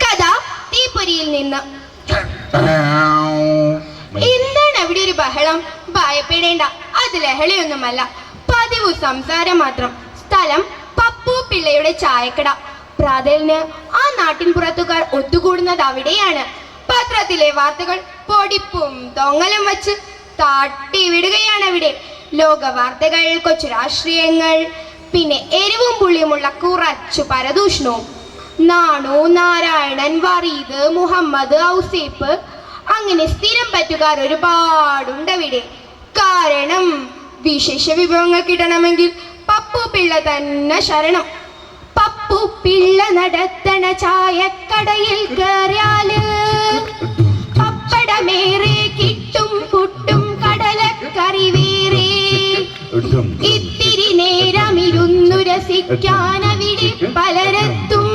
കഥ തീപ്പൊരിയിൽ നിന്ന്. എന്താണ് അവിടെ ഒരു ബഹളം? ഭയപ്പെടേണ്ട, അത് ലഹളയൊന്നുമല്ല, പതിവ് സംസാരം മാത്രം. സ്ഥലം പപ്പു പിള്ളയുടെ ചായക്കട. പ്രാതലിന് ആ നാട്ടിൻ പുറത്തുകാർ ഒത്തുകൂടുന്നത് അവിടെയാണ്. പത്രത്തിലെ വാർത്തകൾ പൊടിപ്പും തൊങ്ങലും വച്ച് തട്ടി വിടുകയാണ് അവിടെ. ലോക വാർത്തകൾ, കൊച്ചു രാഷ്ട്രീയങ്ങൾ, പിന്നെ എരിവും പുളിയുമുള്ള കുറച്ചു പരദൂഷണവും. നാണു, നാരായണൻ, വറീദ്, മുഹമ്മദ്, ഔസേപ്പ്, അങ്ങനെ സ്ഥിരം പറ്റുകാർ ഒരുപാടുണ്ടവിടെ. കാരണം വിശേഷ വിഭവങ്ങൾ കിട്ടണമെങ്കിൽ പപ്പു പിള്ള തന്നെ ശരണം. പപ്പു പിള്ള നടത്തണ ചായക്കടയിൽ കയറിയാല് പപ്പടമേറെ കിട്ടും, പുട്ടും കടലക്കറി വേറെ. ഇത്തിരി നേരം ഇരുന്നു രസിക്കാൻ അവിടെ പലരെത്തും.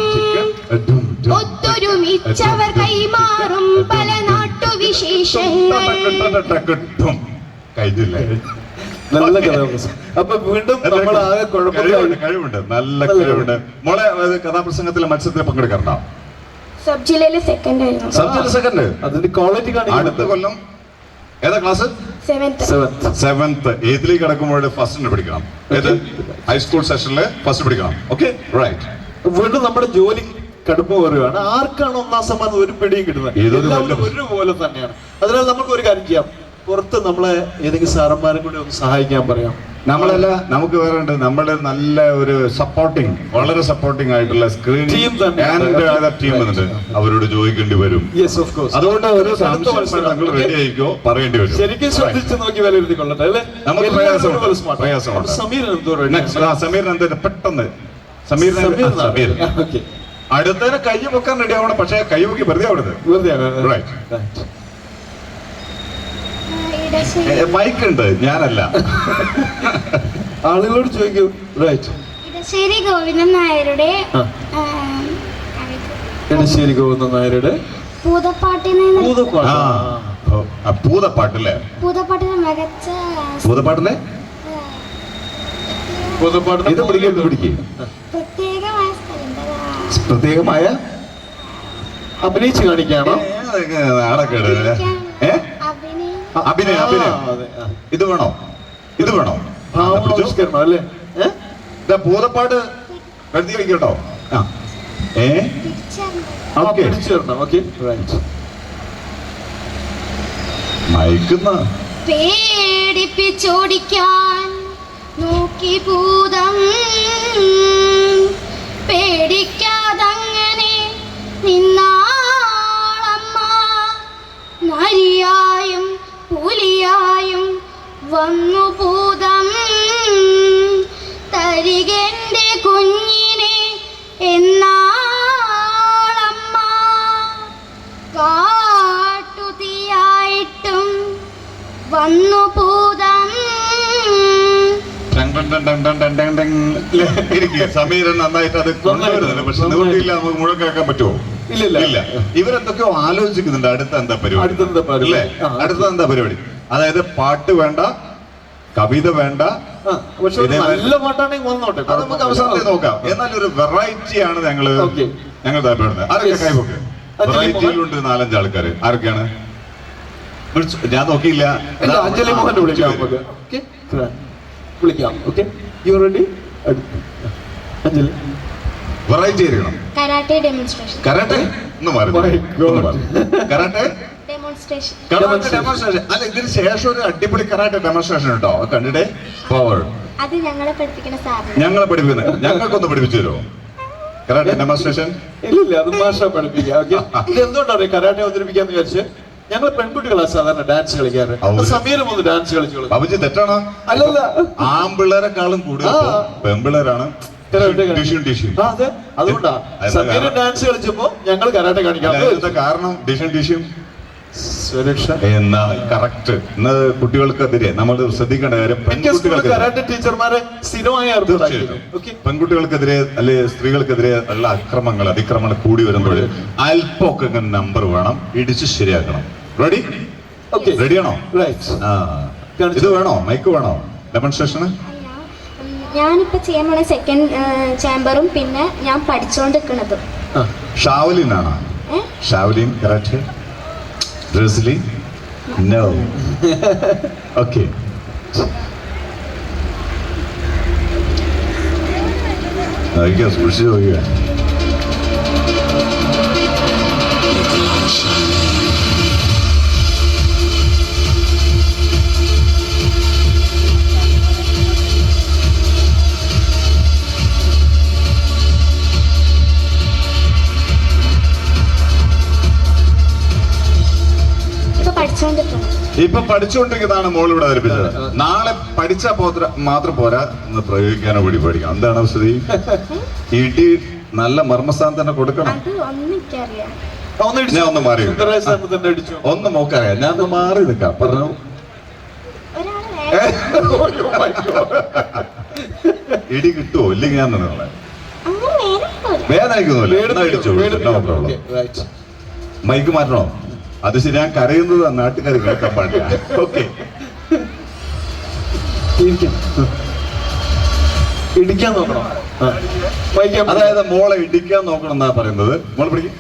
ഒത്തൊരുമിച്ചവർ കൈമാറും പല നാട്ടുവിശേഷങ്ങൾ. നല്ല അപ്പൊ വീണ്ടും നമ്മൾ ആകെ കഴിവുണ്ട്, നല്ല കഴിവുണ്ട്. മോളെ കഥാപ്രസംഗത്തിലെ മത്സരത്തിൽ പങ്കെടുക്കാറുണ്ടോ? സബ് ജില്ലയിലെ സെക്കൻഡ് ആയിരുന്നു. സബ് ജില്ല സെക്കൻഡ്. അതിന്റെ ക്വാളിറ്റി അടുത്ത കൊല്ലം ഏതാ ക്ലാസ്? സെവൻത്ത്. ഏതിലേക്ക് കിടക്കുമ്പോൾ ഫസ്റ്റ് പിടിക്കണം. ഏത് ഹൈസ്കൂൾ സെഷനിൽ ഫസ്റ്റ് പിടിക്കണം. Okay, right. വീണ്ടും നമ്മുടെ ജോലി കടുപ്പം പറയുകയാണ്. ആർക്കാണ് ഒന്നാം സമ്മാനം ഒരു പിടിയും കിട്ടുന്നത്? ഒരുപോലെ തന്നെയാണ്. അതിനാൽ നമുക്ക് ഒരു കാര്യം ചെയ്യാം, പുറത്ത് നമ്മളെ ഏതെങ്കിലും സാറന്മാരെ കൂടി ഒന്ന് സഹായിക്കാൻ പറയാം. നമ്മളല്ല, നമുക്ക് വേറെ ഉണ്ട്. നമ്മുടെ നല്ല ഒരു സപ്പോർട്ടിങ്, വളരെ സപ്പോർട്ടിങ് ആയിട്ടുള്ള സ്ക്രീൻ ടീം വന്നിട്ട് അവരോട് ചോദിക്കേണ്ടി വരും. അതുകൊണ്ട് ഒരു സംശയം റെഡി ആയിക്കോ, പറയേണ്ടി വരും. ശരിക്കും ശ്രദ്ധിച്ച് നോക്കി വിലയിരുത്തിക്കൊള്ളട്ടെ അല്ലേ? നമുക്ക് പ്രയാസമാണ്. സമീറിന് എന്താ പെട്ടെന്ന് സമീർ അടുത്തതിനെ കൈ പൊക്കാൻ റെഡി ആവണം. പക്ഷെ കൈ പൊക്കി വെറുതെ ആവരുത്. മൈക്കുണ്ട്, ഞാനല്ല. ആളുകളോട് ചോദിക്കൂ. റൈറ്റ്. ഇടശ്ശേരി ഗോവിന്ദൻ നായരുടെ ഇടശ്ശേരി ഗോവിന്ദൻ നായരുടെ പൂതപ്പാട്ടിലെ മികച്ച പൂതപ്പാട്ടിലെ ഇത് പിടിക്കും. പ്രത്യേകമായ അഭിനയിച്ച് കാണിക്കാണോ? അഭിനയം. ഇത് വേണോ? ഇത് വേണോ? അല്ലേ? പൂതപ്പാട്ട് എഴുതി വയ്ക്കട്ടോ. മയക്കുന്ന പേടിപ്പിച്ചോടിക്കാൻ നോക്കി ഭൂതം, പേടിക്കാതങ്ങനെ നിന്നാളമ്മ. നരിയായും പുലിയായും വന്നു ഭൂതം, തരികെന്റെ കുഞ്ഞിനെ എന്നാളമ്മ. കാട്ടുതീയായിട്ടും വന്നു ഭൂതം. സമീരൻ നന്നായിട്ട് അത് കൊണ്ടുവരുന്നില്ല. പക്ഷെ നിവൃത്തിയില്ല, നമുക്ക് മുഴക്കാക്കാൻ പറ്റുമോ? ഇല്ല. ഇവരെന്തൊക്കെയോ ആലോചിക്കുന്നുണ്ട്. അടുത്ത എന്താ പരിപാടി? അടുത്ത എന്താ പരിപാടി? അതായത് പാട്ട് വേണ്ട, കവിത വേണ്ട, നല്ല പാട്ടാണെങ്കിൽ വന്നോട്ടെ, അത് നമുക്ക് അവസാനത്തിൽ നോക്കാം. എന്നാൽ ഒരു വെറൈറ്റി ആണ് ഞങ്ങൾ താല്പര്യപ്പെടുന്നത്. ആരൊക്കെ കൈവക്ക്? വെറൈറ്റിയിലുണ്ട് 4-5 ആൾക്കാര്. ആരൊക്കെയാണ്? ഞാൻ നോക്കിയില്ല. അഞ്ജലി മോഹൻ വിളിക്കാം. Okay, you ready? Anjali variety ആയിരിക്കണം. Karate demonstration. Karate karate demonstration. അല്ല, ഇതിന് ശേഷം ഒരു അടിപൊളി കരാട്ടെ ഡെമോൺസ്ട്രേഷൻ ഉണ്ടോ? കണ്ടിട്ടേ പവർ. അത് ഞങ്ങളെ പഠിപ്പിക്കുന്ന സാറ്. ഞങ്ങളെ പഠിപ്പിക്കുന്നത് ഞങ്ങൾക്കൊന്ന് പഠിപ്പിച്ചു തരുമോ കരാട്ടെ ഡെമോൺസ്ട്രേഷൻ? ഇല്ല, അത് ഭാഷ പഠിപ്പിക്കാം. ഇത് എന്തുകൊണ്ടാണ് കരാട്ടെ അവതരിപ്പിക്കാന്ന് വിചാരിച്ച്? ഞങ്ങൾ പെൺകുട്ടികളാണ് സാധാരണ ഡാൻസ് കളിക്കാറ്. സമീരം ഒന്ന് ഡാൻസ് കളിച്ചോളൂ. ബാബുജി തെറ്റാണോ? അല്ലല്ല, ആൺപിള്ളേരെക്കാളും കൂടുതൽ പെൺപിള്ളേരാണ്. അതുകൊണ്ടാ സമീരം ഡാൻസ് കളിച്ചപ്പോ ഞങ്ങൾ കരാട്ടെ കാണിക്കാം. കാരണം സുരക്ഷ എന്നാണ് കറക്റ്റ്. ഇന്നത് കുട്ടികൾക്കെതിരെ നമ്മൾ ശ്രദ്ധിക്കേണ്ട കാര്യം, കരാട്ടെ ടീച്ചർമാരെ സ്ഥിരമായി പെൺകുട്ടികൾക്കെതിരെ അല്ലെ സ്ത്രീകൾക്കെതിരെ ഉള്ള അതിക്രമങ്ങൾ കൂടി വരുമ്പോൾ അല്പമൊക്കെ നമ്പർ വേണം, ഇടിച്ച് ശരിയാക്കണം. റെഡി? റെഡിയാണോ? ഇത് വേണോ? മൈക്ക് വേണോ ഡെമോൺസ്ട്രേഷന്? ഞാനിപ്പോ ചെയ്യാൻ പോണ സെക്കൻഡ് ചാമ്പറും പിന്നെ ഞാൻ പഠിച്ചോണ്ടിരിക്കണതും ഷാവലിൻ ആണോ? ഷാവലിൻ കരാട്ടെ? റെസ്ലിംഗ്? നോ. ഓക്കെ. സൂക്ഷിച്ചു നോക്കുക. ഇപ്പൊ പഠിച്ചുകൊണ്ടിരിക്കുന്നതാണ് മോൾ ഇവിടെ അവതരിപ്പിച്ചത്. നാളെ പഠിച്ചാൽ മാത്രം പോരാ, എന്ന് പ്രയോഗിക്കാനോ കൂടി പഠിക്കണം. എന്താണ് സ്ഥിതി? ഇടി നല്ല മർമ്മസ്ഥാനം തന്നെ കൊടുക്കണം. ഞാൻ ഒന്ന് മാറി, ഒന്ന് മോക്കറിയാം, ഞാൻ ഒന്ന് മാറി നിൽക്കാം. പറഞ്ഞു ഇടി കിട്ടുമോ? ഇല്ലെങ്കിൽ ഞാൻ നിങ്ങളെ വേദനിക്കുന്നില്ല. മൈക്ക് മാറ്റണോ? അത് ശരി, ഞാൻ കരയുന്നത് നാട്ടുകാർ കേൾക്കാൻ പാടില്ല. ഓക്കെ, ഇടിക്കാൻ നോക്കണം. അതായത് മോളെ ഇടിക്കാൻ നോക്കണം എന്നാ പറയുന്നത്. മോളെ പിടിക്കും.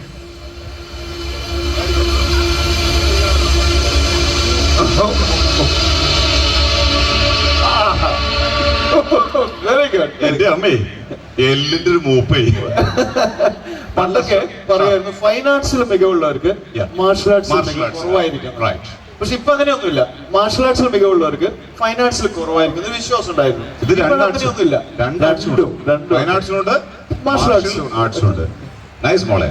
എന്റെ അമ്മേ, എല്ലിന്റെ ഒരു മൂപ്പേ. പണ്ടൊക്കെ പറയായിരുന്നു ഫൈൻ ആർട്സിൽ മികവുള്ളവർക്ക് മാർഷൽ ആർട്സിൽ കുറവായിരിക്കും. പക്ഷെ ഇപ്പൊ അങ്ങനെയൊന്നുമില്ല. മാർഷൽ ആർട്സിൽ മികവുള്ളവർക്ക് ഫൈൻ ആർട്സിൽ കുറവായിരിക്കും ഒരു വിശ്വാസം ഉണ്ടായിരുന്നു. ഇത് അങ്ങനെയൊന്നുമില്ല. ഫൈൻ ആർട്സിനുണ്ട്, മാർഷൽ ആർട്സിനുണ്ട്. നൈസ് മോളെ.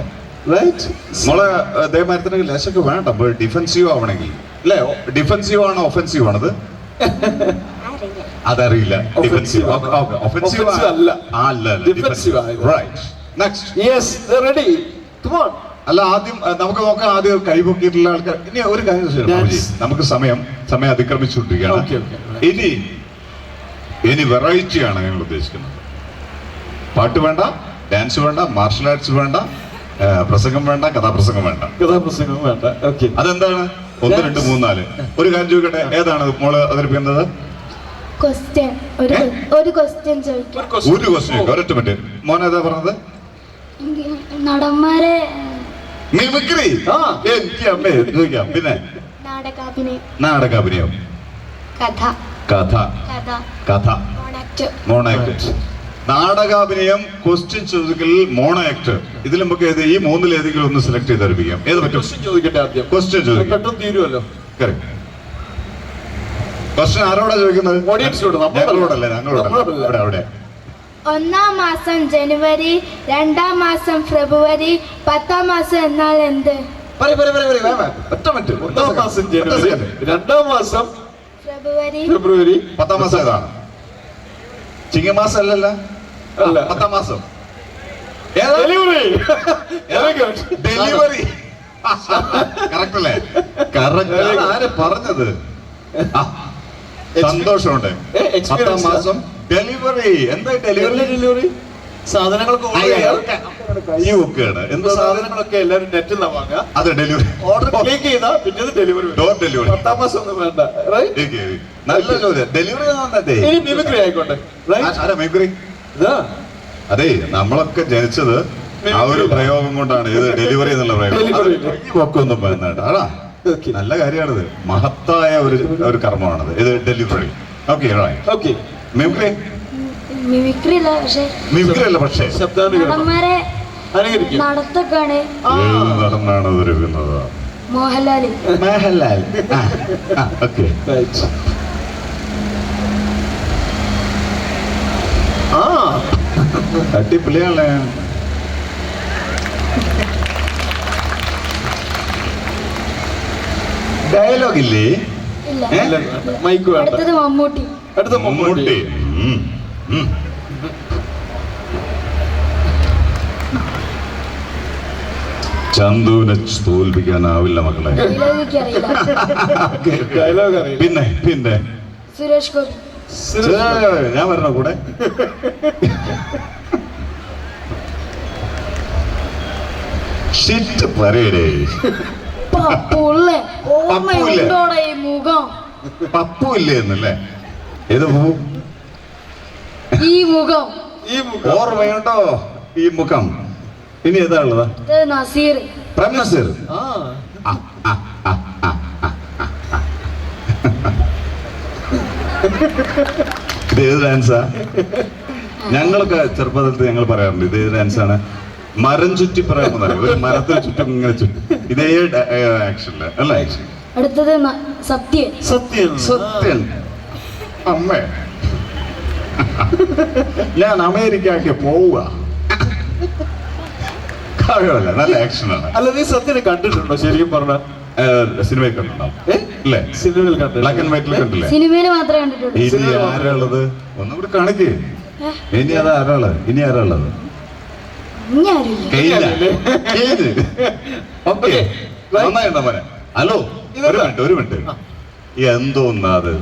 മോളെ അതേമാതിരി തന്നെ ലെസൊക്കെ വേണ്ട. ഡിഫെൻസീവ് ആവണമെങ്കിൽ അല്ലേ? ഡിഫെൻസീവ് ആണോ ഒഫെൻസീവ് ആണത്? അതറിയില്ല. ഡിഫെൻസീവ് ഒഫെൻസീവ് അല്ല. അല്ല, ആദ്യം നമുക്ക് നോക്കാം. ആദ്യം കൈപൊക്കിയിട്ടുള്ള ആൾക്കാർ. ഇനി ഒരു കാര്യം, നമുക്ക് സമയം അതിക്രമിച്ചുകൊണ്ടിരിക്കുകയാണ്. ഇനി വെറൈറ്റിയാണ് ഞങ്ങൾ ഉദ്ദേശിക്കുന്നത്. പാട്ട് വേണ്ട, ഡാൻസ് വേണ്ട, മാർഷൽ ആർട്സ് വേണ്ട, പ്രസംഗം വേണ്ട, കഥാപ്രസംഗം വേണ്ട. അതെന്താണ്? 1, 2, 3, 4. ഒരു കാര്യം ചോദിക്കട്ടെ, ഏതാണ് മോള് അവതരിപ്പിക്കുന്നത്? ഒരു ക്വസ്റ്റ്യൻ ചോദിക്കാം. ഒരു ക്വസ്റ്റ്യൻ, ഒരൊറ്റ മിനിറ്റ്. മോൻ ഏതാ പറഞ്ഞത്? നടന്മാരെ മിമിക്രി. എനിക്ക് അമ്മേ ചോദിക്കാം. പിന്നെ നാടകാഭിനയം, കഥ, മോണാക്ട്. നാടകാഭിനയം, ക്വസ്റ്റ്യൻ ചോദിക്കൽ, മോണോ ആക്ട്. ഇതിൽ നമുക്ക് ഈ 3-ൽ ഏതെങ്കിലും ഒന്ന് സെലക്ട് ചെയ്ത് അറിയിക്കാം. ഏത് പറ്റും? ചോദിക്കട്ടെ ആദ്യം. ക്വസ്റ്റ്യൻ ചോദിക്കാം. തീരുമല്ലോ. ക്വസ്റ്റ്യൻ ആരോടാ ചോദിക്കുന്നത്? ഞങ്ങളോടല്ലേ? ഞങ്ങളോടല്ല. അവിടെ 1-ാം മാസം ജനുവരി, 2-ാം മാസം ഫെബ്രുവരി, 10-ാം മാസം എന്നാൽ എന്ത്? ഒറ്റ മിനിറ്റ്. 1-ാം മാസം ജനുവരി, 2-ാം മാസം ഫെബ്രുവരി, 10-ാം മാസം ഏതാണ്? ചിങ്ങമാസം അല്ലല്ല, 10-ാം മാസം ഡെലിവറി. കറക്റ്റ് അല്ലേ? കറക്റ്റ്. ആര് പറഞ്ഞത്? സന്തോഷമുണ്ട്. 10-ാം മാസം ഡെലിവറി. എന്താ ഡെലിവറി? സാധനങ്ങളൊക്കെ കൈ വെക്കുകയാണ്. എന്ത് സാധനങ്ങളൊക്കെ എല്ലാവരും നെറ്റിൽ നിന്നാ വാങ്ങുക. അത് ഡെലിവറി. ഓർഡർ ക്ലിക്ക് ചെയ്താൽ പിന്നെ ഡെലിവറി. Door delivery. 10-ാം മാസം ഒന്നും വേണ്ട. നല്ല ചോദ്യം. ഡെലിവറി മിമിക്രി ആയിക്കോട്ടെ. മിമിക്രി. അതെ, നമ്മളൊക്കെ ജനിച്ചത് ആ ഒരു പ്രയോഗം കൊണ്ടാണ്. ഇത് ഡെലിവറി എന്നുള്ള പ്രയോഗം. ഒക്കൊന്നും വേണ്ട. അതാ നല്ല കാര്യമാണിത്. മഹത്തായ ഒരു കർമ്മമാണത് ഇത്, ഡെലിവറി. ഓക്കെ. മിമിക്രി അല്ല, പക്ഷേ നടന്മാരെ നടത്തൊക്കെയാണ്. നടനാണ് ഒരുക്കുന്നത്? മോഹൻലാൽ. ഓക്കെ. അടിപൊളിയാണല്ലേ. ഡയലോഗ് ഇല്ലേ? മൈക്ക് വേണ്ട. അടുത്തത് മമ്മൂട്ടി. ചന്തുവിനെ തോൽപ്പിക്കാനാവില്ല മക്കളെ. ഡയലോഗ് അറിയില്ല. പിന്നെ സുരേഷ് ഗോപി. ഞാൻ വരണോ കൂടെ? ഷിറ്റ് പറയടേ. പപ്പു ഇല്ലേ എന്നല്ലേ? ഏത് പൂ? ഈ മുഖം ഓർമ്മയുണ്ടോ? ഈ മുഖം ഇനി ഏതാ ഉള്ളതാ? ഇത് നസീർ. പ്രേം നസീർ. ആ ഇത് ഏത് ഡാൻസാ? ഞങ്ങളൊക്കെ ചെറുപ്പത്തിൽ ഞങ്ങൾ പറയാറുണ്ട് ഇത് ഏത് ഡാൻസാണ്? മരം ചുറ്റി പറയാമെന്ന് പറയും. ഒരു മരത്തിൽ ചുറ്റും ഇങ്ങനെ ചുറ്റും. ഇതേ ആക്ഷനില് അല്ലേ? അടുത്തത് സത്യൻ. സത്യൻ. സത്യൻ. അമ്മേ ഞാൻ അമേരിക്കക്ക് പോവുക. കഴിവല്ല, നല്ല ആക്ഷനാണ്. അല്ല, നീ സത്യനെ കണ്ടിട്ടുണ്ടോ ശരിക്കും പറഞ്ഞ? സിനിമയിൽ കണ്ടിട്ടുണ്ടാവും അല്ലേ? സിനിമയിൽ കണ്ടു. ബ്ലാക്ക് ആൻഡ് വൈറ്റിൽ കണ്ടില്ലേ? സിനിമയിൽ മാത്രമേ കണ്ടിട്ടുള്ളൂ. ഇനി ആരാ ഉള്ളത്? ഒന്നും കൂടി കാണിക്കേ. ഇനി അതാ ആരാള്? ഇനി ആരാ ഉള്ളത്? നന്നായിട്ടാ മോനെ. ഹലോ, ഒരു മിനിറ്റ് എന്തോന്നാ അത്?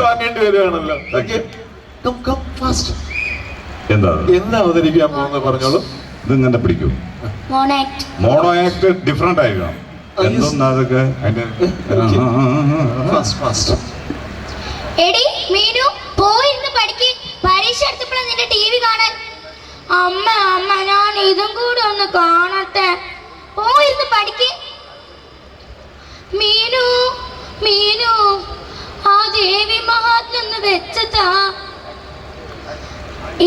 വാങ്ങേണ്ടി വരുവാണല്ലോ. എന്താ അവതരിക്കാൻ പോകുന്നത് പറഞ്ഞോളൂ. ഇതിങ്ങനെ പിടിക്കൂ. മോണോ ആക്ട് ഡിഫറെന്റ് ആയിരിക്കണം. എന്തോന്നാ അതൊക്കെ? എടി മീനു, പോയിരുന്ന് പഠിക്ക്. പരീക്ഷ എടുത്തപ്പോഴാണ് നിന്റെ ടിവി കാണാൻ. അമ്മ അമ്മ ഞാൻ ഇതും കൂടെ ഒന്ന് കാണട്ടെ. പോയിരുന്ന് പഠിക്ക്. മീനു മീനു, ആ ദേവി മഹാത്മ വെച്ചതാ.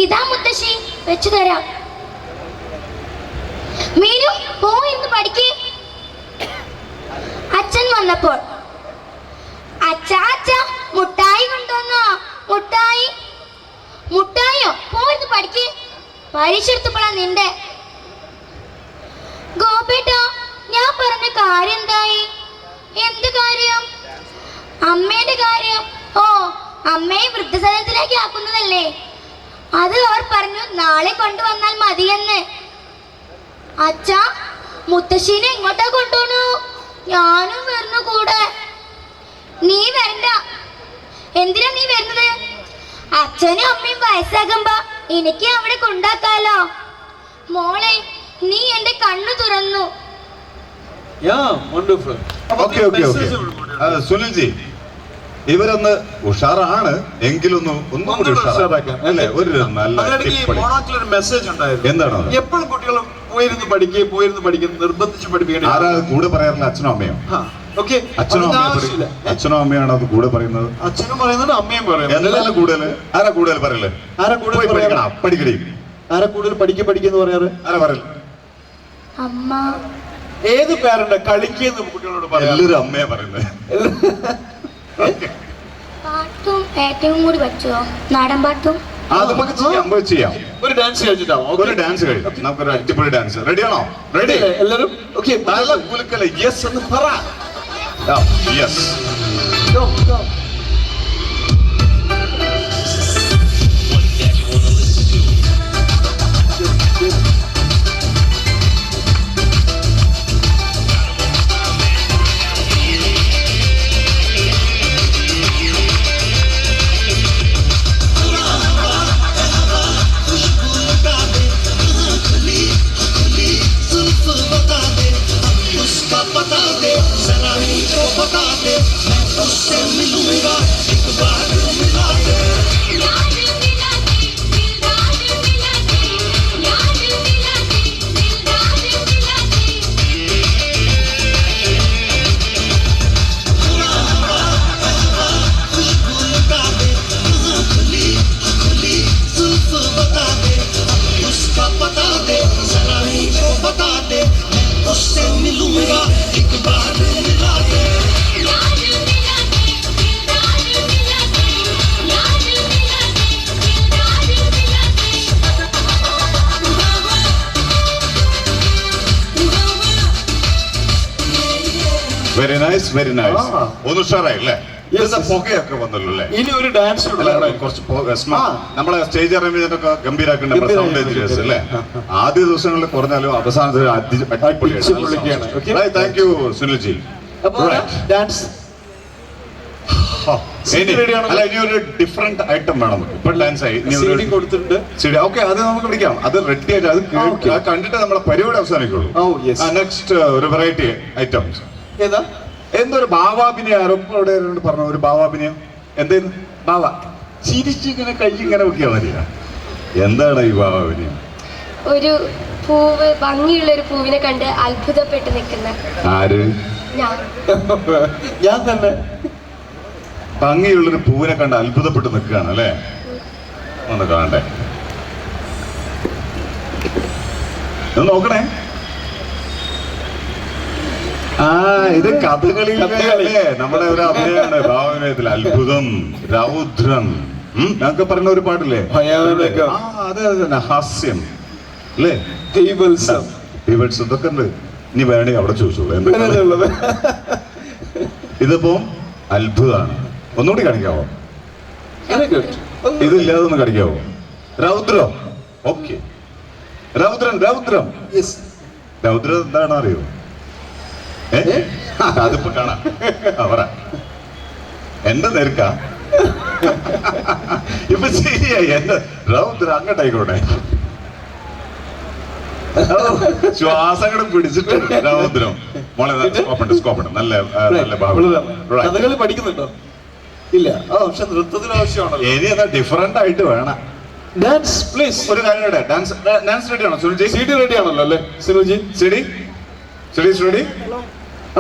ഇതാ മുത്തശ്ശി, വെച്ചു തരാം. മീനു പോയിരുന്ന് പഠിക്ക്. അച്ഛൻ വന്നപ്പോൾ അച്ഛാ മുട്ടായി കൊണ്ടുവന്നോ? മുട്ടായിയോ? പോയിരുന്ന് പഠിക്ക്. പരീക്ഷ എടുത്തപ്പോഴാ നിന്റെ. ഗോപേട്ടാ, ഞാൻ പറഞ്ഞ കാര്യം എന്തായി? എന്ത് കാര്യം? അമ്മേന്റെ കാര്യം. ഓ, അമ്മയെ വൃദ്ധസദനത്തിലേക്ക് ആക്കുന്നതല്ലേ? അത് അവർ പറഞ്ഞു നാളെ കൊണ്ടുവന്നാൽ മതിയെന്ന്. അച്ഛാ, മുത്തശ്ശീനെ എങ്ങോട്ടാ കൊണ്ടുപോണു? ഞാനും വരുന്നു കൂടെ. നീ വരണ്ട. എന്തിനാ നീ വരുന്നത്? അച്ഛനും അമ്മയും വയസ്സാകുമ്പോ എനിക്ക് അവിടെ കൊണ്ടാക്കാലോ. മോളെ, നീ എന്റെ കണ്ണു തുറന്നു. സുനിൽജി, ഇവരൊന്ന് ഉഷാറാണ് എങ്കിലൊന്നും ഒന്നും കൂടി ഉഷാറാക്കാം അല്ലേ? ഒരു നല്ല മെസ്സേജ് ഉണ്ടായിരുന്നു. എന്താണ്? എപ്പോഴും കുട്ടികൾ പോയിരുന്ന് പഠിക്കും നിർബന്ധിച്ച് പഠിപ്പിക്കണം. ആരാ കൂടെ പറയാറില്ല? അച്ഛനും അമ്മയോ? അച്ഛനും അമ്മയാണ് അത് കൂടെ പറയുന്നത്. അച്ഛനും പറയുന്നത്, അമ്മയും പറയുന്നത്. എന്തെല്ലാം കൂടുതൽ? ആരാ കൂടുതൽ പറയല്ലേ? ആരാ കൂടുതൽ പഠിക്കണേ? ആരാ കൂടുതൽ പഠിക്കുന്നു പറയാറ്? ആരാ പറയല്? അമ്മ. ഏത് പേരന്റ് കളിക്കുന്നു കുട്ടികളോട് പറയാം? എല്ലാവരും അമ്മയെ പറയുന്നത്. പാട്ടും ഏറ്റവും കൂടി പറ്റുമോ? നാടൻ പാട്ടും ചെയ്യാം. ഒരു ഡാൻസ് കഴിച്ചിട്ടാവും. ഒരു ഡാൻസ് കഴിയും. നമുക്കൊരു അടിപൊളി ഡാൻസ്. റെഡിയാണോ? റെഡി എല്ലാവരും? ഓക്കെ, നല്ല കുലുക്കല്ലേ? യെസ് എന്ന് പറ. Yes. Very nice, very nice. ഒന്ന് ഉഷാറായില്ലേ? പുകയൊക്കെ വന്നല്ലോ അല്ലേ? ഇനി ഒരു ഡാൻസ് കുറച്ച് നമ്മളെ സ്റ്റേജ് അറേഞ്ച്മെന്റൊക്കെ ഗംഭീരാക്കേണ്ട സൗണ്ട് എഞ്ചിനീയേഴ്സ് അല്ലേ? ആദ്യ ദിവസങ്ങളിൽ കുറഞ്ഞാലും അവസാനത്തിൽ അടിപൊളിയാണ്. Thank you Sunilji. ഡാൻസ് ഇനി ഒരു ഡിഫറെന്റ് ഐറ്റം വേണം. ഇപ്പൊ ഡാൻസ് ആയി കൊടുത്തിട്ടുണ്ട്. ഓക്കെ, അത് നമുക്ക് പിടിക്കാം. അത് റെഡി ആയിട്ട് അത് കണ്ടിട്ട് നമ്മളെ പരിപാടി അവസാനിക്കുള്ളൂ. നെക്സ്റ്റ് ഒരു വെറൈറ്റി ഐറ്റംസ്. ഏതാ? എന്തൊരു ഭാവാഭിനയം ആരോടെ പറഞ്ഞ ഒരു ഭാവാഭിനയം. എന്തേലും ഭാവ ചിരിച്ചിങ്ങനെ കൈ ഇങ്ങനെ വെക്കിയാ മതിയാ. എന്താണ് ഈ ഭാവന? ഒരു പൂവ്, ഭംഗിയുള്ള ഒരു പൂവിനെ കണ്ട് അത്ഭുതപ്പെട്ട് നിൽക്കുന്ന ആര്? ഞാൻ. ഞാൻ തന്നെ. ഭംഗിയുള്ളൊരു പൂവിനെ കണ്ട് അത്ഭുതപ്പെട്ട് നിൽക്കുകയാണ് അല്ലേ? ഒന്ന് കാണണ്ടേ, നോക്കണേ. ആ, ഇത് കഥകളിയിലല്ലേ നമ്മുടെ ഒരു അഭിനയമാണ്. ഭാവനയത്തിൽ അത്ഭുതം, രൗദ്രം, ഞങ്ങൾക്ക് പറഞ്ഞ ഒരു പാടില്ലേ? ആ, അതെ തന്നെ, ഹാസ്യം അല്ലേ? ഇതൊക്കെ ഉണ്ട്. ഇനി വേണേ അവിടെ ചോദിച്ചോളൂ. ഇതിപ്പോ അത്ഭുതമാണ്. ഒന്നുകൂടി കാണിക്കാവോ? ഇതില്ലാതെ ഒന്ന് കാണിക്കാവോ? രൗദ്രം. ഓക്കെ, രൗദ്രം. രൗദ്രം എന്താണോ അറിയോ? അതിപ്പോ കാണാം. പറ. എന്റെ നേർക്ക ഇപ്പൊ ശരിയായി. എന്റെ രൗദ്രം അങ്ങോട്ടായിക്കോട്ടെ. ശ്വാസങ്ങളും പിടിച്ചിട്ട് രൗദ്രം. മോളെ സ്കോപ്പുണ്ട്. നല്ല നല്ല കഥകളി പഠിക്കുന്നുണ്ടോ? ഇല്ല. പക്ഷെ നൃത്തത്തിന് ആവശ്യമാണല്ലോ. ഇനി അതാ ഡിഫറെന്റ് ആയിട്ട് വേണം. Dance please. ഒരു കാര്യം ഡാൻസ് റെഡി ആണോ സുനിൽജി? CD റെഡി ആണല്ലോ അല്ലേ സുനിൽജി? CD ready.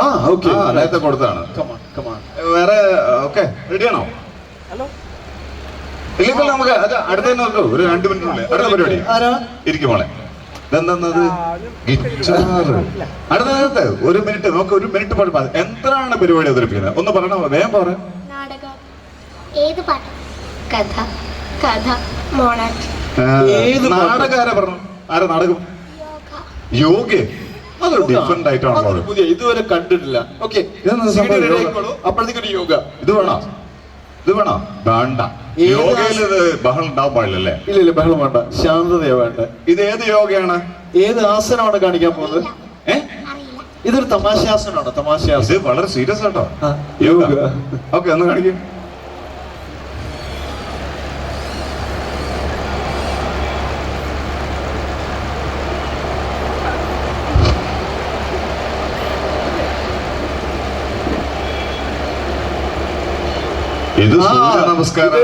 ആ, ഓക്കെ. നേരത്തെ കൊടുത്താണ്. വേറെ ഓക്കെ, റെഡിയാണോ? ഇല്ലെങ്കിൽ നമുക്ക് അടുത്ത നോക്കൂ. ഒരു 2 മിനിറ്റിനുള്ളിൽ അടുത്ത പരിപാടി. ഇരിക്കും മോളെ. ഇതെന്താന്നത്? ഗിറ്റാർ. അടുത്ത 1 മിനിറ്റ് നമുക്ക് 1 മിനിറ്റ് പാടും. എന്താണ് പരിപാടി അവതരിപ്പിക്കുന്നത്? ഒന്ന് പറയണോ? വേഗം പറ. നാടകം. ഏത് പാട്ട്? കഥ. കഥ. മോണാക്ട്. ഏത് നാടകാര പറഞ്ഞു? ആരാ നാടകം? യോഗ. അതൊരു ഡിഫറെന്റ് ആയിട്ടാണല്ലോ. പുതിയ, ഇതുവരെ കണ്ടിട്ടില്ല. ഓക്കെ, അപ്പോഴത്തേക്കൊരു യോഗ. ഇത് വേണോ? വേണ്ട. യോഗയിൽ ബഹളം ഉണ്ടാവാൻ പാടില്ലല്ലേ? ഇല്ല, ബഹളം വേണ്ട, ശാന്തതയാ വേണ്ട. ഇത് ഏത് യോഗയാണ്? ഏത് ആസനമാണ് കാണിക്കാൻ പോകുന്നത്? ഇതൊരു തമാശാസനമാണ്. തമാശാസനം. ഇത് വളരെ സീരിയസ് ആട്ടോ. യോഗ. ഓക്കെ, ഒന്ന് കാണിക്കും. ഇത് സൂര്യ നമസ്കാരം.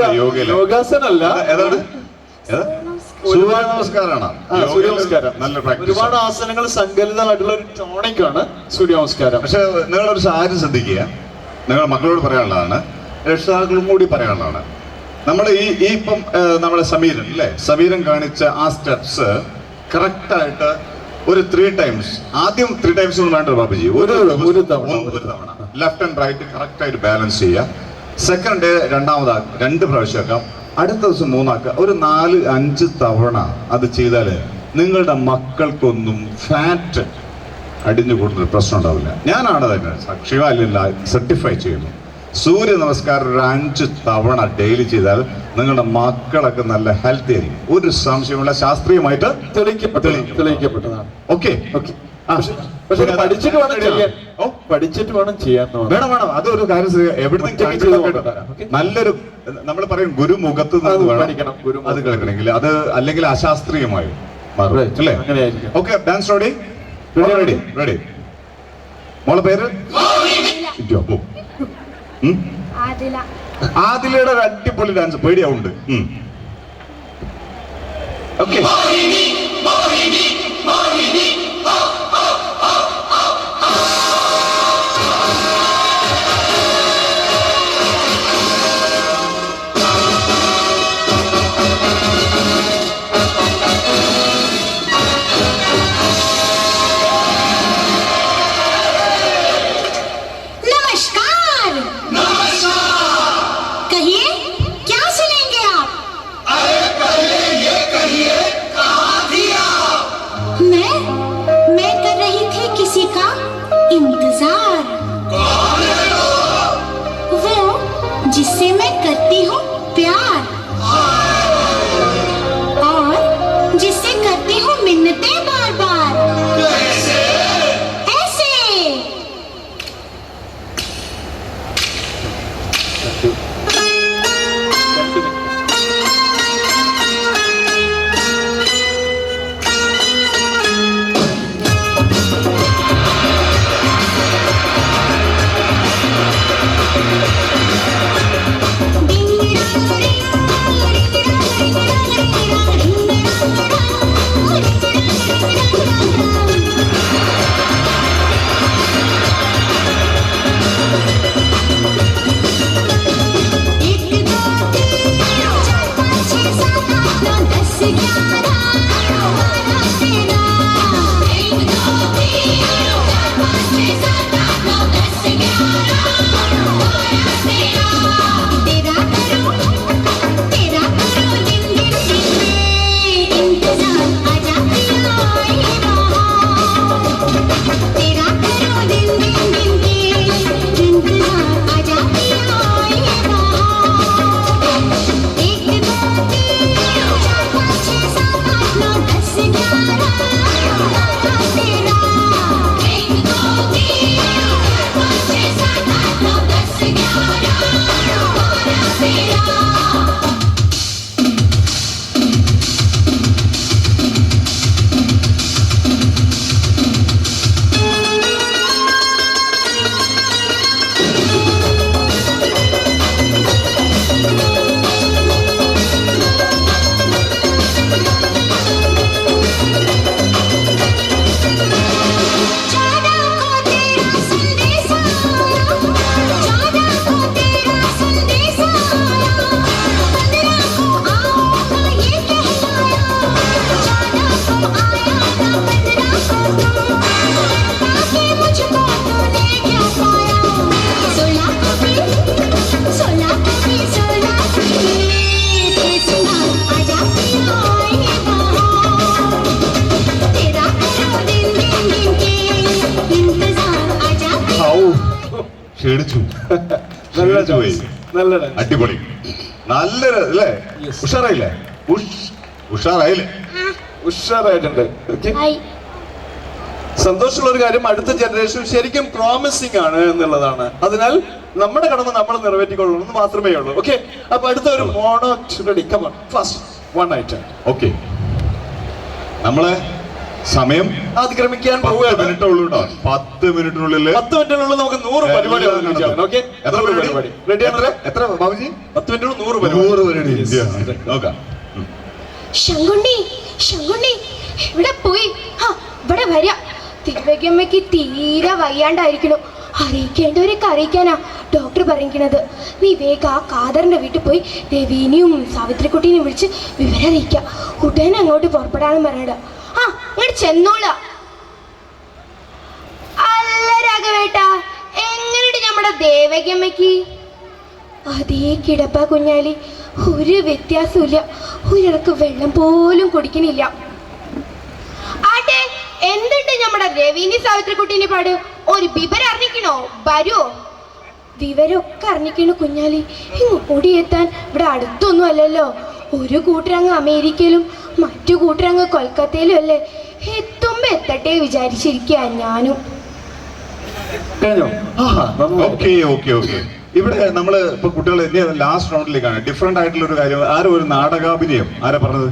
യോഗാസനല്ല. ഏതാണ്? സൂര്യ നമസ്കാരമാണ്. സൂര്യ നമസ്കാരം നല്ല പ്രാക്ടീസ്. ഒരുപാട് ആസനങ്ങൾ സങ്കലിതമായിട്ടുള്ള ഒരു ടോണിക് ആണ് സൂര്യ നമസ്കാരം. പക്ഷെ നിങ്ങളൊരു കാര്യം ശ്രദ്ധിക്കുക. നിങ്ങൾ മക്കളോട് പറയാനുള്ളതാണ്, രക്ഷിതാക്കളും കൂടി പറയാനുള്ളതാണ്. നമ്മൾ ഈ ഇപ്പം നമ്മുടെ സമീരൻ അല്ലേ, സമീരൻ കാണിച്ച ആ സ്റ്റെപ്സ് കറക്റ്റ് ആയിട്ട് ഒരു 3 times. ആദ്യം 3 times ഒന്നും വേണ്ട ബാബുജി. ഒരു തവണ ലെഫ്റ്റ് ആൻഡ് റൈറ്റ് കറക്റ്റ് ആയിട്ട് ബാലൻസ് ചെയ്യുക. സെക്കൻഡ് രണ്ടാമതാക്കുക, 2 പ്രാവശ്യമാക്കാം. അടുത്ത ദിവസം 3 ആക്കുക. ഒരു 4-5 തവണ അത് ചെയ്താല് നിങ്ങളുടെ മക്കൾക്കൊന്നും ഫാറ്റ് അടിഞ്ഞു കൂടുന്ന പ്രശ്നം ഉണ്ടാവില്ല. ഞാനാണ് തന്നെ സാക്ഷിയല്ല സർട്ടിഫൈ ചെയ്യുന്നു. സൂര്യ നമസ്കാരം ഒരു 5 തവണ ഡെയിലി ചെയ്താൽ നിങ്ങളുടെ മക്കളൊക്കെ നല്ല ഹെൽത്തി ആയിരിക്കും. ഒരു സംശയമുള്ള ശാസ്ത്രീയമായിട്ട് തെളിയിക്കപ്പെട്ടതാണ്. ഓക്കെ. പക്ഷെ പഠിച്ചിട്ട് വേണം ചെയ്യാൻ. പഠിച്ചിട്ട് വേണം ചെയ്യാൻ. വേണം. അതൊരു കാര്യം നല്ലൊരു നമ്മൾ പറയും ഗുരുമുഖത്ത് നിന്ന് പഠിക്കണം. അത് കേൾക്കണമെങ്കിൽ അത് അല്ലെങ്കിൽ അശാസ്ത്രീയമായി മാറും അല്ലേ? Okay, dance ready. മോളെ പേര്? ആദിലയുടെ ഒരു അടിപൊളി ഡാൻസ്. പേടിയാവുണ്ട്. ഓക്കെ. जिससे मैं करती हूँ प्यार और जिससे करती हूँ मिन्नतें बार-बार। ऐसे നല്ല ക്ഷീണിച്ചു പോയി. dance. നല്ല dance. അടിപൊളി, നല്ലൊരു അല്ലേ? Yes. ഉഷാറായില്ലേ? ഉഷാറായില്ലേ? ഉഷാറായിട്ടുണ്ട്. Okay. ഹായ്. സന്തോഷമുള്ള ഒരു കാര്യം, അടുത്ത ജനറേഷൻ ശരിക്കും പ്രോമിസിംഗ് ആണ് എന്നുള്ളതാണ്. അതിനാൽ നമ്മുടെ കടമ നമ്മൾ നിറവേറ്റിക്കൊള്ളണമെന്ന് മാത്രമേ ഉള്ളൂ. ഓക്കെ, അപ്പൊ അടുത്ത ഒരു mono ready. Come on, first one item. Okay, നമ്മളെ സമയം അതിക്രമിക്കാൻ 10 പോവുകയാണ്. മിനിറ്റ് ഉള്ളൂ കേട്ടോ. 10 മിനിറ്റിനുള്ളിൽ 10 മിനിറ്റിനുള്ളിൽ നമുക്ക് 100 പരിപാടി അവതരിപ്പിക്കാം. ഓക്കെ, എത്ര പരിപാടി? റെഡി ആണല്ലേ? എത്ര ബാബുജി? 10 മിനിറ്റിനുള്ളിൽ 100 പരിപാടി. നോക്കാം. ശങ്കുണ്ണി, ശങ്കുണ്ണി ഇവിടെ പോയി. ഇവിടെ വരാ. തിരുവയ്ക്കമ്മയ്ക്ക് തീരെ വയ്യാണ്ടായിരിക്കണു. അറിയിക്കേണ്ടവരൊക്കെ അറിയിക്കാനാ ഡോക്ടർ പറഞ്ഞിരിക്കണത്. നീ വേഗം ആ കാദറിന്റെ വീട്ടിൽ പോയി രവീനെയും സാവിത്രിക്കുട്ടീനെയും വിളിച്ച് വിവരം അറിയിക്കാം. ഉടനെ അങ്ങോട്ട് പുറപ്പെടാനും പറഞ്ഞിട. അങ്ങോട്ട് ചെന്നോളാ. അല്ല രാഘവേട്ടാ, എങ്ങനെയുണ്ട് നമ്മുടെ ദേവകിയമ്മയ്ക്ക്? അതേ കിടപ്പ കുഞ്ഞാലി, ഒരു വ്യത്യാസമില്ല. ഒരിടക്ക് വെള്ളം പോലും കുടിക്കണില്ല. ആട്ടെ, എന്തുണ്ട് നമ്മുടെ രവീനി സാവിത്രിക്കുട്ടീനെ പാട്? ഒരു വിവരം അറിഞ്ഞിക്കണോ? വരുമോ? വിവരമൊക്കെ അറിഞ്ഞിക്കണു കുഞ്ഞാലി. ഇങ്ങ് ഓടിയെത്താൻ ഇവിടെ അടുത്തൊന്നും അല്ലല്ലോ. ഒരു കൂട്ടരങ്ങ് അമേരിക്കയിലും മറ്റു കൂട്ടരങ്ങ് കൊൽക്കത്തയിലും അല്ലേ. എത്തുമ്പോ എത്തട്ടെ വിചാരിച്ചിരിക്കുക ഞാനും. കഴിഞ്ഞോ? Okay okay okay. ഇവിടെ നമ്മള് ഇപ്പൊ കുട്ടികൾ ലാസ്റ്റ് റൗണ്ടിലേക്കാണ്. ഡിഫറെന്റ് ആയിട്ടുള്ള ഒരു കാര്യം. ആരും ഒരു നാടകാഭിനയം ആരാ പറഞ്ഞത്?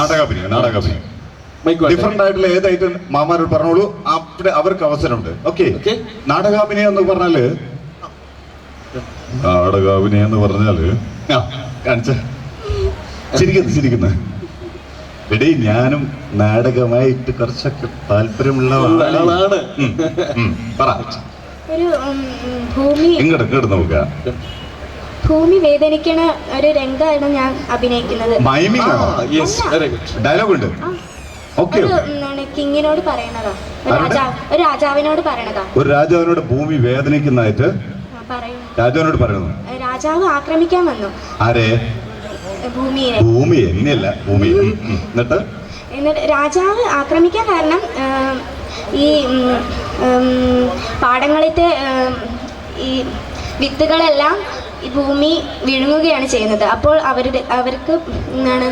നാടകാഭിനയം ഡിഫറെന്റ് ആയിട്ടുള്ള ഏതായിട്ട് മാമാരോട് പറഞ്ഞോളൂ. അവിടെ അവർക്ക് അവസരമുണ്ട്. ഓക്കെ, നാടകാഭിനയം എന്ന് പറഞ്ഞാല് കാണിച്ച ചിരിക്കുന്നു. എടേ, ഞാനും നാടകമായിട്ട് കുറച്ചൊക്കെ താല്പര്യമുള്ള ആളാണ്. പറ. ഒരു ഭൂമി ഇങ്ങോട്ട് നോക്കുക. ഭൂമി വേദനിക്കണ ഒരു രംഗമാണ് ഞാൻ അഭിനയിക്കുന്നത്. മൈമിംഗ് ആണോ? ഡയലോഗ് ഉണ്ട്. ഓക്കെ, കിങ്ങിനോട് പറയണതാ. ഒരു രാജാവിനോട് പറയണതാ. ഒരു രാജാവിനോട് ഭൂമി വേദനിക്കുന്നതായിട്ട് രാജാവിനോട് പറയുന്നു. രാജാവ് ആക്രമിക്കാൻ വന്നു. ആരെ? ഭൂമിയെ. ഭൂമി എന്നെയല്ല, ഭൂമി. എന്നിട്ട് രാജാവ് ആക്രമിക്കാൻ കാരണം ഈ പാടങ്ങളിലത്തെ ഈ വിത്തുകളെല്ലാം ഈ ഭൂമി വിഴുങ്ങുകയാണ് ചെയ്യുന്നത്. അപ്പോൾ അവർക്ക് എന്താണ്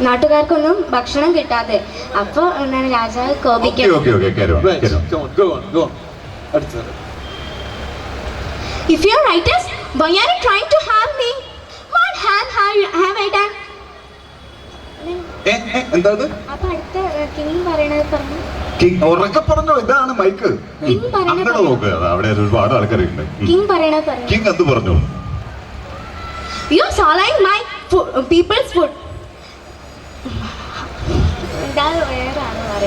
നാട്ടുകാർക്കൊന്നും ഭക്ഷണം കിട്ടാതെ. അപ്പോൾ എന്താണ് രാജാവ് കോപിക്കും. If you are writers, why are you trying to harm me? What have I done? എന്താ? അപ്പൊ അടുത്ത കിങ് പറയണത് പറഞ്ഞു. ഉറക്കെ പറഞ്ഞോ. ഇതാണ് മൈക്ക്. അങ്ങനെ നോക്കുക. അവിടെ ഒരുപാട് ആൾക്കാരുണ്ട്. കിങ് പറയണത് പറഞ്ഞു. കിങ് എന്ത് പറഞ്ഞു? You are swallowing my people's food.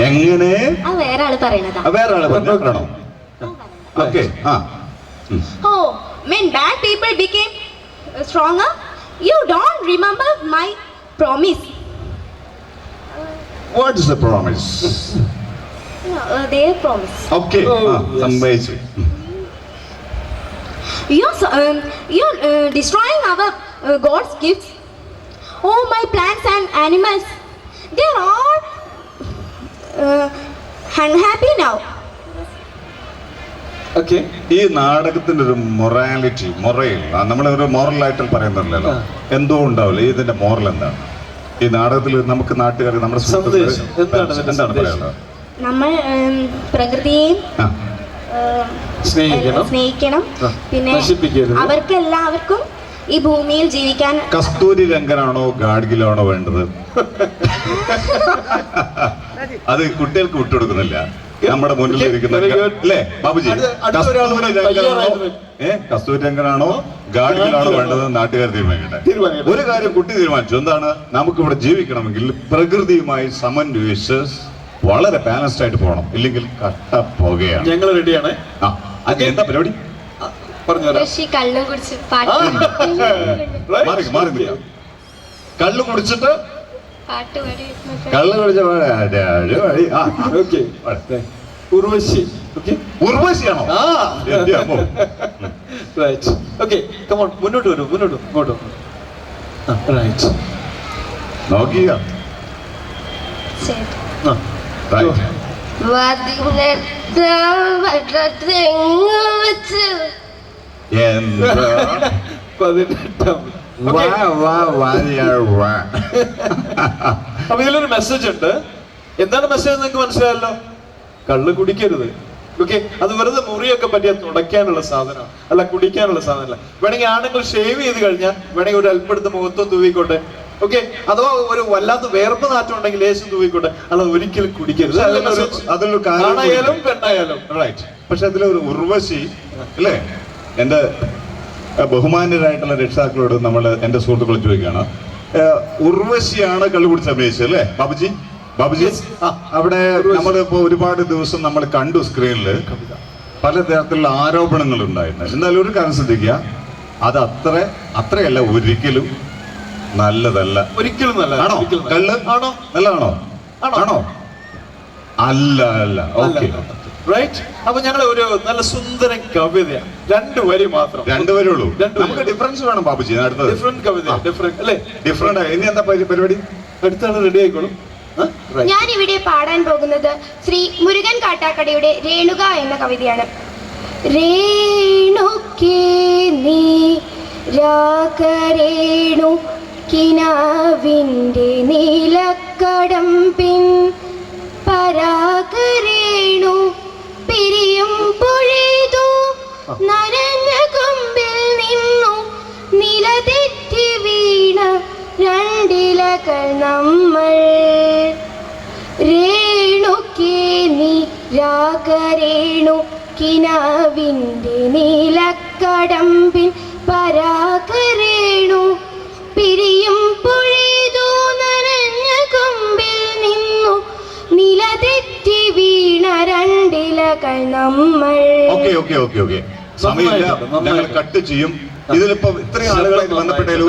എങ്ങനെ? വേറെ ആള് പറയണതാ. വേറെ ആള് പറഞ്ഞോ? Okay. Oh, when bad people became stronger, you don't remember my promise. What is the promise? Their promise. Okay. സമ്മതിച്ചു. You're destroying our God's gifts. Oh, my plants and animals, they are all unhappy now. ഈ നാടകത്തിന്റെ ഒരു മൊറയിൽ നമ്മളൊരു മോറലായിട്ട് പറയുന്നില്ലല്ലോ. എന്തോ ഉണ്ടാവില്ല. ഇതിന്റെ moral എന്താണ്? ഈ നാടകത്തിൽ നമുക്ക് നാട്ടുകാർ നമ്മുടെ എന്താണ് പറയാനുള്ളത്? നമ്മൾ പ്രകൃതിയെയും സ്നേഹിക്കണം. പിന്നെ അവർക്ക് എല്ലാവർക്കും ഈ ഭൂമിയിൽ ജീവിക്കാൻ. കസ്തൂരി രംഗനാണോ ഗാഡ്ഗിലാണോ വേണ്ടത്? അത് കുട്ടികൾക്ക് വിട്ടുകൊടുക്കുന്നില്ല. നമ്മുടെ മുന്നിൽ ഇരിക്കുന്ന അല്ലേ ബാബുജി? കസ്തൂരി രംഗനാണോ ഗാഡ്ഗിലാണോ വേണ്ടത് നാട്ടുകാർ തീരുമാനിക്കട്ടെ. ഒരു കാര്യം കുട്ടി തീരുമാനിച്ചു. എന്താണ്? നമുക്കിവിടെ ജീവിക്കണമെങ്കിൽ പ്രകൃതിയുമായി സമന്വയിച്ച് വളരെ ബാലൻസ്ഡ് ആയിട്ട് പോകണം. ഇല്ലെങ്കിൽ കട്ട പോകുകയാണ്. ഞങ്ങൾ റെഡിയാണ്. എന്താ പരിപാടി? കള്ളും കുടിച്ച് കള്ളു കുടിച്ചിട്ട് ഉർവശിയാണോ? മുന്നോട്ട് വരൂ. നോക്കിയ എന്താ 18. വാ വാ വാരിയാർ വാ. അപ്പൊ ഇതിലൊരു മെസ്സേജ് ഉണ്ട്. എന്താണ് മെസ്സേജ് നിങ്ങൾക്ക് മനസ്സിലായല്ലോ? കള്ള് കുടിക്കരുത്. ഓക്കെ, അത് വെറുതെ മുറിയൊക്കെ പറ്റിയാൽ തുടയ്ക്കാനുള്ള സാധനം അല്ല, കുടിക്കാനുള്ള സാധനമല്ല. വേണമെങ്കിൽ ആണുങ്ങൾ ഷേവ് ചെയ്ത് കഴിഞ്ഞാൽ വേണമെങ്കിൽ ഒരു അല്പെടുത്ത് മുഖത്തും തൂവിക്കോട്ടെ. ഓക്കെ, അഥവാ ഒരു വല്ലാത്ത വേർപ്പ് നാറ്റം ഉണ്ടെങ്കിൽ ലേശം തൂവിക്കോട്ടെ, അല്ലാതെ ഒരിക്കലും കുടിക്കരുത്. അതിലൊരു ആണായാലും പെണ്ണായാലും. റൈറ്റ്. പക്ഷെ അതിലൊരു ഉർവശി അല്ലേ, എന്റെ ബഹുമാന്യരായിട്ടുള്ള രക്ഷിതാക്കളോട് എന്റെ സുഹൃത്തുക്കൾ ചോദിക്കുകയാണ്, ഉർവശിയാണ് കള്ളു കുടിച്ച് അഭിനയിച്ചത് അല്ലേ ബാബുജി? ബാബുജി, അവിടെ നമ്മളിപ്പോ ഒരുപാട് ദിവസം നമ്മൾ കണ്ടു സ്ക്രീനില് പലതരത്തിലുള്ള ആരോപണങ്ങൾ ഉണ്ടായിരുന്നു. എന്നാലും ഒരു കാര്യം ശ്രദ്ധിക്കുക, അത് അത്രയല്ല, ഒരിക്കലും നല്ലതല്ല. ഒരിക്കലും നല്ല ആണോ? കള്ള് ആണോ? നല്ലതാണോ? ആണോ? അല്ല അല്ല. Okay, right. അപ്പൊ ഞങ്ങൾ ഒരു നല്ല സുന്ദരൻ കവിത, 2 വരി മാത്രം. 2 വരേ ഉള്ളൂ. 2 വരി. നമുക്ക് ഡിഫറൻസ് വേണം ബാബുജി. അടുത്തത് ഡിഫറെന്റ് കവിത, ഡിഫറെന്റ് അല്ലേ? ഡിഫറെന്റ്. ഇനി എന്താ പരിപാടി? അടുത്താണ് റെഡി ആയിക്കോളും. ഞാൻ ഇവിടെ പാടാൻ പോകുന്നത് ശ്രീ മുരുകൻ കാട്ടാക്കടയുടെ രേണുക എന്ന കവിതയാണ്. രേണുക്കേ നീ രാഗരേണു കിനാവിൻ്റെ നീലക്കടമ്പിൻ പരാഗരേണു പിരിയും പൊഴിതു നനഞ്ഞ കൊമ്പിൽ നിന്നു നിലതെറ്റി വീണ 2 ഇലകൾ നമ്മൾ. രേണുക്കേ നീ രാഗരേണു കിനാവിൻ്റെ നീലക്കടമ്പിൻ പരാഗരേണു പിരിയും പൊഴിതു നനഞ്ഞ കൊമ്പിൽ നിന്നു നിലതെറ്റി വീണ 2 ഇലകൾ നമ്മൾ. ഓക്കെ ഓക്കെ ഓക്കെ ഓക്കെ, സമയമില്ല, ഞങ്ങൾ കട്ട് ചെയ്യും. ഇതിലിപ്പോ ഇത്രയും ആളുകളായിട്ട് ബന്ധപ്പെട്ടാലും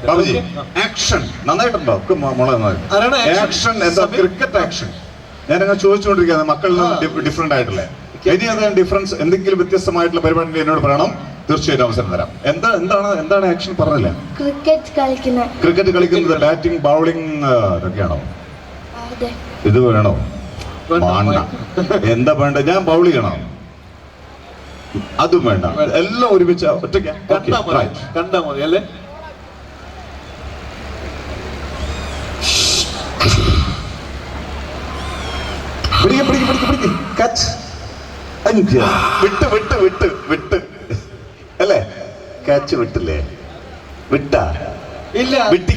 ബാബുജി ആക്ഷൻ നന്നായിട്ടുണ്ടോ? ആക്ഷൻ എന്താ? Cricket action. ഞാനങ്ങനെ ചോദിച്ചുകൊണ്ടിരിക്കുകയാണ് മക്കളിൽ നിന്ന് ഡിഫറെന്റ് ആയിട്ടുള്ള ഇനി അത് ഡിഫറൻസ് എന്തെങ്കിലും വ്യത്യസ്തമായിട്ടുള്ള പരിപാടി എന്നോട് പറയണം. തീർച്ചയായിട്ടും അവസരം തരാം. എന്താണ് ആക്ഷൻ പറഞ്ഞില്ല? ക്രിക്കറ്റ് കളിക്കുന്നത് ബാറ്റിംഗ് ബൗളിംഗ് ഇതൊക്കെയാണോ? ഇത് വേണോ? വേണ്ട. എന്താ വേണ്ട? ഞാൻ ബൗൾ ചെയ്യണോ? അതും വേണ്ട. എല്ലാം ഒരുമിച്ച് ഒറ്റയ്ക്ക് കണ്ടാ മതി അല്ലേ? വിട്ട് അല്ലേ? കാച്ച് വിട്ടില്ലേ? വിട്ടാ? ഇല്ല. വിട്ടി